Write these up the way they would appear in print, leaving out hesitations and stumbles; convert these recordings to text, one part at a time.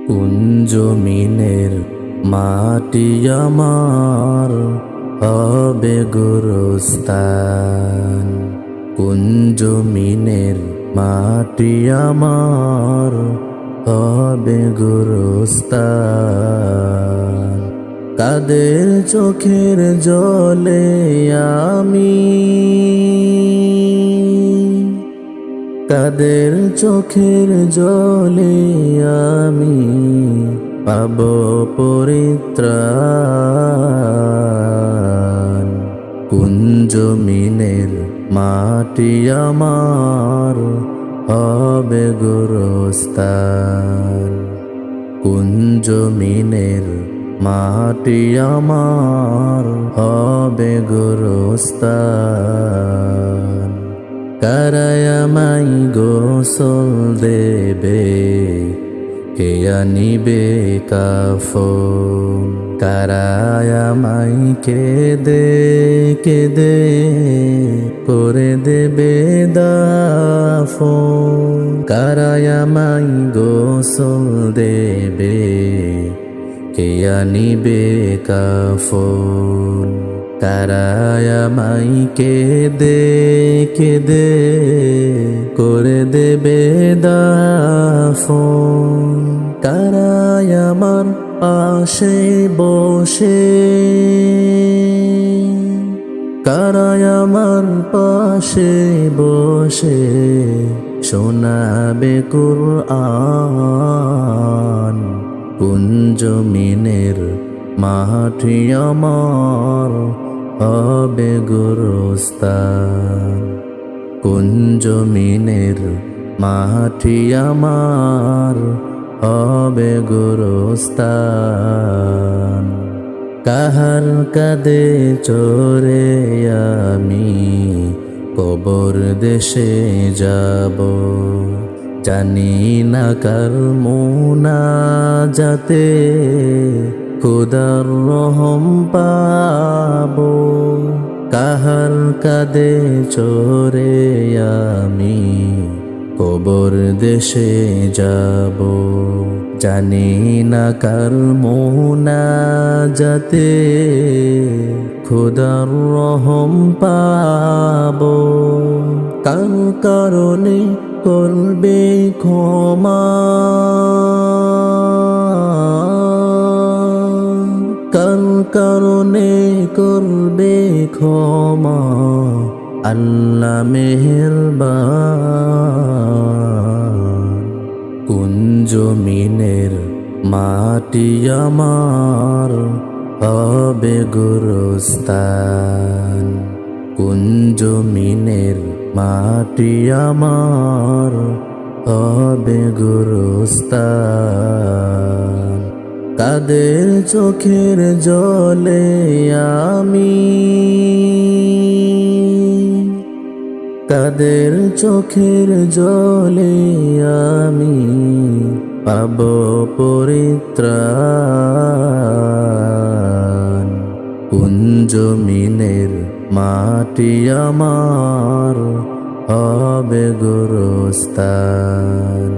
কুঞ্জমিনের মাটি আমার হবে গোরস্থান। কুঞ্জমিনের মাটি আমার হবে গোরস্থান। কাদের চোখের জলে আমি, কাদের চোখের জলে আমি পাব পরিত্রাণ। কুঞ্জমিনের মাটি আমার হবে গোরস্থান। কুঞ্জমিনের মাটি আমার হবে গোরস্থান। কারায় আমায় গোসল দেবে, কে আনিবে কাফন। কারায় আমায় কেঁদে কেঁদে করে দেবে দাফন। কারায় আমায় গোসল দেবে, কে আনিবে কাফন। কারায় আমায় কেঁদে কেঁদে করে দেবে দাফন। কারায় আমার পাশে বসে, কারায় আমার পাশে বসে শোনাবে কুরআন। কুঞ্জমিনের মাটি আমার হবে গোরস্থান। কুঞ্জমিনের মাটি আমার হবে গোরস্থান। কাহার কাঁধে চড়ে আমি কবর দেশে যাব, জানি না কার মুনাজাতে খোদার রহম পাবো। কাহার কাঁধে চড়ে আমি কবর দেশে যাব, জানি না কার মুনাজাতে খোদার রহম পাবো। কার কারণে করবে ক্ষমা, কার কারণে করবে ক্ষমা আল্লাহ মেহেরবান। কুঞ্জমিনের মাটি আমার হবে গোরস্থান। কুঞ্জমিনের মাটি আমার হবে গোরস্থান। কাদের চোখের জলে আমি, কাদের চোখের জলে আমি পাব পরিত্রাণ। কুঞ্জমিনের মাটি আমার হবে গোরস্থান।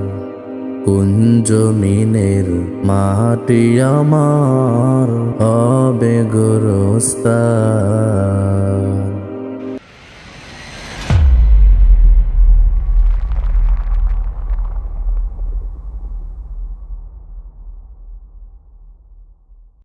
কুঞ্জমিনের মাটি আমার হবে গোরস্থান।